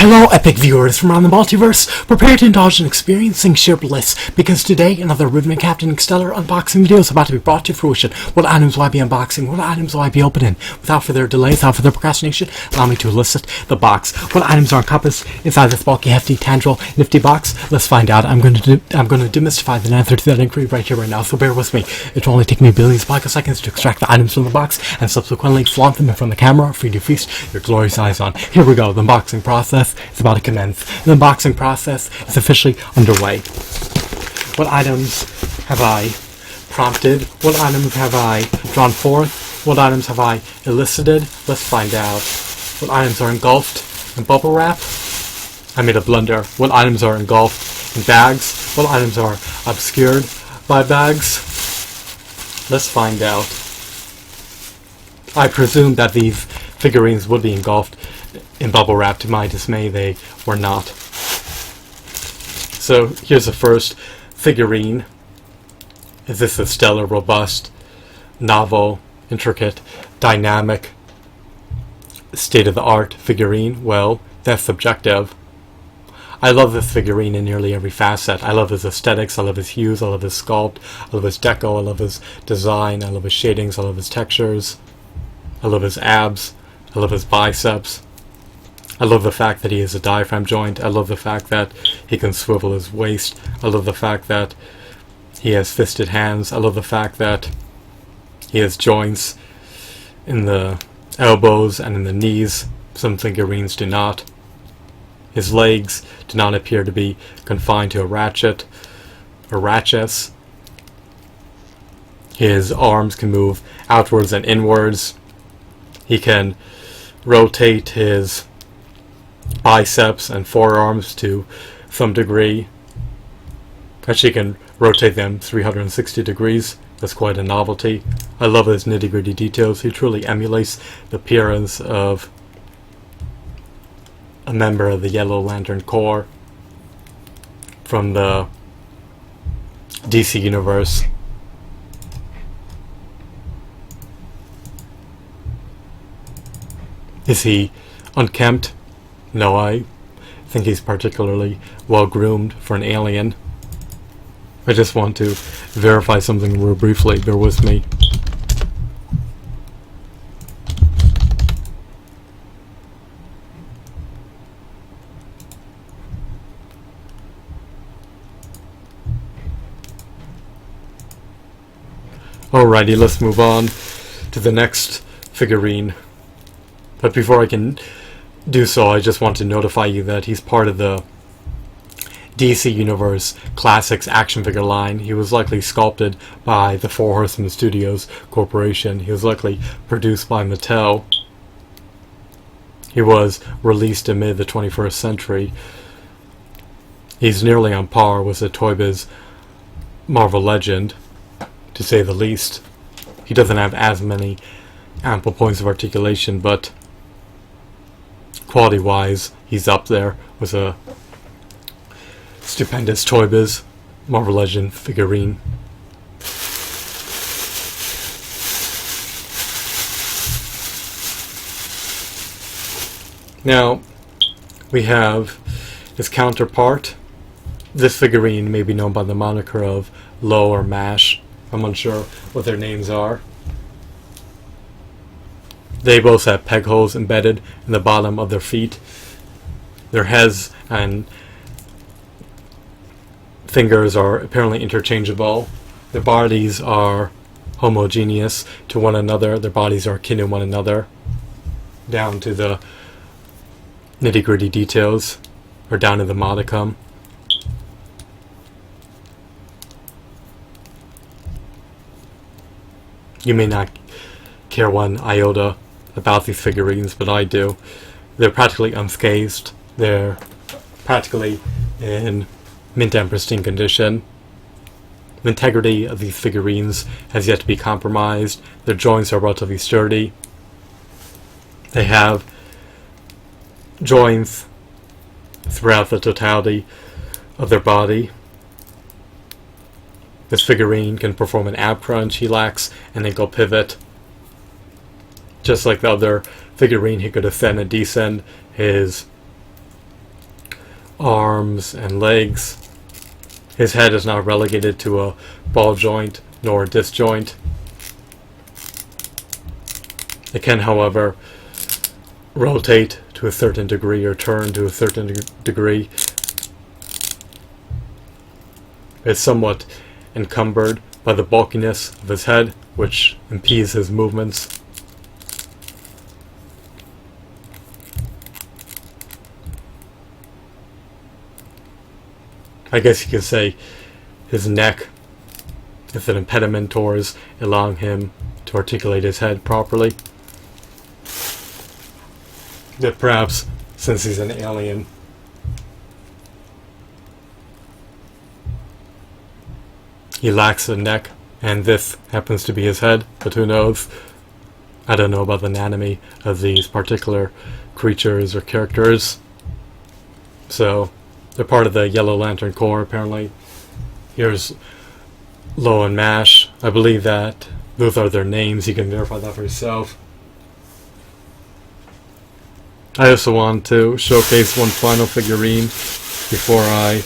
Hello, epic viewers from around the multiverse. Prepare to indulge in experiencing sheer bliss, because today another Rhythmic Captain Stellar unboxing video is about to be brought to fruition. What items will I be unboxing? What items will I be opening? Without further delay, without further procrastination, allow me to elicit the box. What items are encompassed inside this bulky, hefty, tangible, nifty box? Let's find out. I'm going to demystify the answer to that inquiry right here, right now. So bear with me. It will only take me billions of picoseconds to extract the items from the box and subsequently flaunt them in front of the camera for you to feast your glorious eyes on. Here we go. The unboxing process is about to commence. The unboxing process is officially underway. What items have I prompted? What items have I drawn forth? What items have I elicited? Let's find out. What items are engulfed in bubble wrap? I made a blunder. What items are engulfed in bags? What items are obscured by bags? Let's find out. I presumed that these figurines would be engulfed in bubble wrap. To my dismay, they were not. So here's the first figurine. Is this a stellar, robust, novel, intricate, dynamic, state-of-the-art figurine? Well, that's subjective. I love this figurine in nearly every facet. I love his aesthetics, I love his hues, I love his sculpt, I love his deco, I love his design, I love his shadings, I love his textures, I love his abs, I love his biceps. I love the fact that he has a diaphragm joint. I love the fact that he can swivel his waist. I love the fact that he has fisted hands. I love the fact that he has joints in the elbows and in the knees. Some figurines do not. His legs do not appear to be confined to a ratchet or ratchets. His arms can move outwards and inwards. He can rotate his biceps and forearms to some degree. Actually, you can rotate them 360 degrees. That's quite a novelty. I love his nitty-gritty details. He truly emulates the appearance of a member of the Yellow Lantern Corps from the DC Universe. Is he unkempt? No, I think he's particularly well groomed for an alien. I just want to verify something real briefly. Bear with me. Alrighty, let's move on to the next figurine. But before I can do so, I just want to notify you that he's part of the DC Universe Classics action figure line. He was likely sculpted by the Four Horsemen Studios Corporation. He was likely produced by Mattel. He was released in mid the 21st century. He's nearly on par with the Toy Biz Marvel Legend, to say the least. He doesn't have as many ample points of articulation, but quality-wise, he's up there with a stupendous Toy Biz Marvel Legend figurine. Now, we have his counterpart. This figurine may be known by the moniker of Lo or Maash. I'm unsure what their names are. They both have peg holes embedded in the bottom of their feet. Their heads and fingers are apparently interchangeable. Their bodies are homogeneous to one another. Their bodies are akin to one another, down to the nitty-gritty details, or down to the modicum. You may not care one iota about these figurines, but I do. They're practically unscathed. They're practically in mint and pristine condition. The integrity of these figurines has yet to be compromised. Their joints are relatively sturdy. They have joints throughout the totality of their body. This figurine can perform an ab crunch. He lacks an ankle pivot. Just like the other figurine, he could ascend and descend his arms and legs. His head is not relegated to a ball joint nor a disc joint. It can, however, rotate to a certain degree or turn to a certain degree. It's somewhat encumbered by the bulkiness of his head, which impedes his movements. I guess you could say his neck is an impediment towards allowing him to articulate his head properly. That perhaps, since he's an alien, he lacks a neck, and this happens to be his head, but who knows? I don't know about the anatomy of these particular creatures or characters. So, they're part of the Yellow Lantern Corps, apparently. Here's Lo and Maash. I believe that those are their names. You can verify that for yourself. I also want to showcase one final figurine before I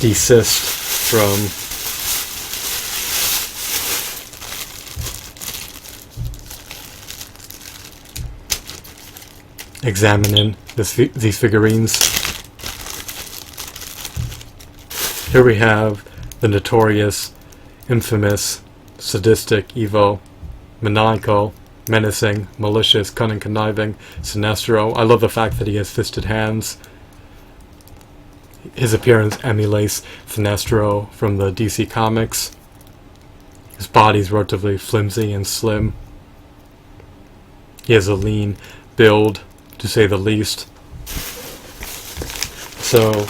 desist from examining these figurines. Here we have the notorious, infamous, sadistic, evil, maniacal, menacing, malicious, cunning, conniving Sinestro. I love the fact that he has fisted hands. His appearance emulates Sinestro from the DC comics. His body is relatively flimsy and slim. He has a lean build, to say the least. So,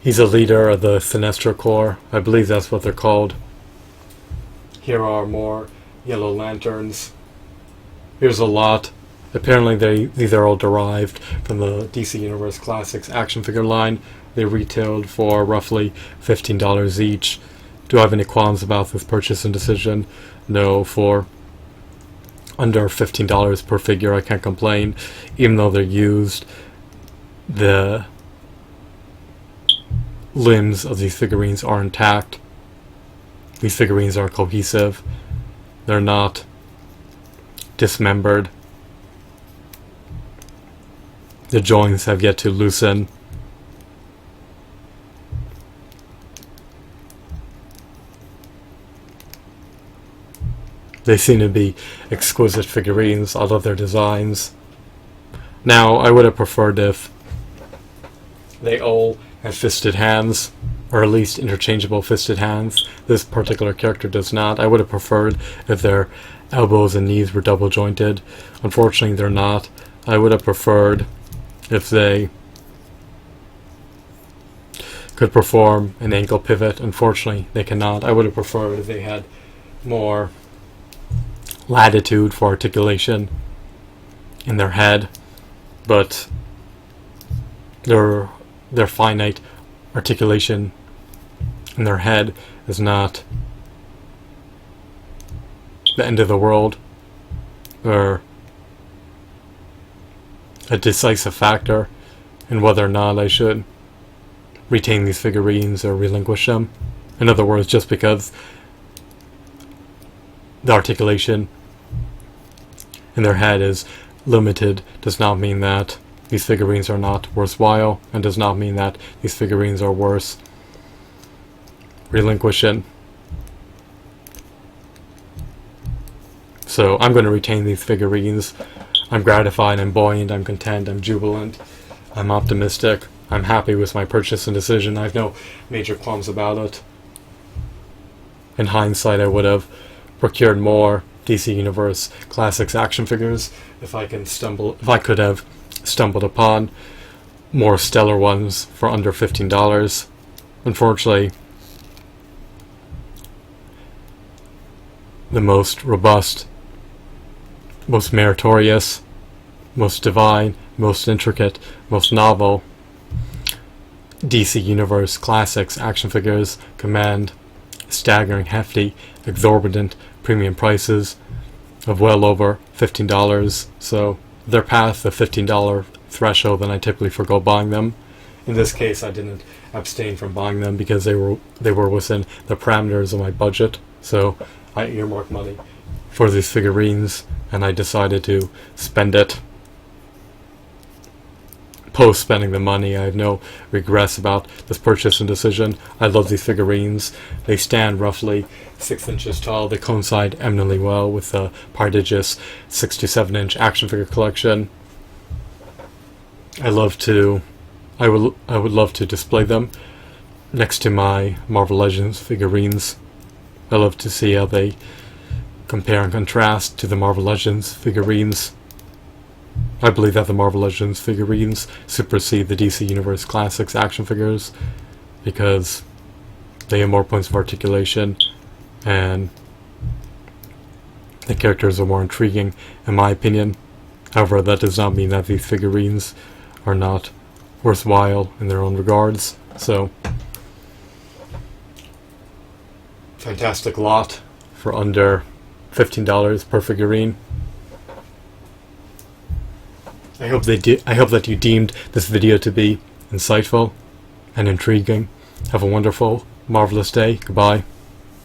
he's a leader of the Sinestro Corps. I believe that's what they're called. Here are more Yellow Lanterns. Here's a lot. Apparently these are all derived from the DC Universe Classics action figure line. They retailed for roughly $15 each. Do I have any qualms about this purchase and decision? No, for under $15 per figure I can't complain. Even though they're used, the limbs of these figurines are intact. These figurines are cohesive. They're not dismembered. The joints have yet to loosen. They seem to be exquisite figurines. I love their designs. Now, I would have preferred if they all had fisted hands, or at least interchangeable fisted hands. This particular character does not. I would have preferred if their elbows and knees were double jointed. Unfortunately, they're not. I would have preferred if they could perform an ankle pivot. Unfortunately, they cannot. I would have preferred if they had more latitude for articulation in their head, but their finite articulation in their head is not the end of the world or a decisive factor in whether or not I should retain these figurines or relinquish them. In other words, just because the articulation in their head is limited does not mean that these figurines are not worthwhile, and does not mean that these figurines are worth relinquishing. So I'm going to retain these figurines. I'm gratified, I'm buoyant, I'm content, I'm jubilant, I'm optimistic, I'm happy with my purchase and decision. I have no major qualms about it. In hindsight, I would have procured more DC Universe Classics action figures if I could have stumbled upon more stellar ones for under $15. Unfortunately, the most robust, most meritorious, most divine, most intricate, most novel DC Universe Classics action figures command staggering, hefty, exorbitant premium prices of well over $15. So they're past the $15 threshold, then I typically forgo buying them. In this case, I didn't abstain from buying them because they were within the parameters of my budget. So I earmarked money for these figurines, and I decided to spend it. Post spending the money, I have no regrets about this purchase and decision. I love these figurines. They stand roughly 6 inches tall. They coincide eminently well with the prodigious 6 to 7 inch action figure collection. I would love to display them next to my Marvel Legends figurines. I love to see how they compare and contrast to the Marvel Legends figurines. I believe that the Marvel Legends figurines supersede the DC Universe Classics action figures because they have more points of articulation and the characters are more intriguing, in my opinion. However, that does not mean that these figurines are not worthwhile in their own regards. So, fantastic lot for under $15 per figurine. I hope that you deemed this video to be insightful and intriguing. Have a wonderful, marvelous day. Goodbye.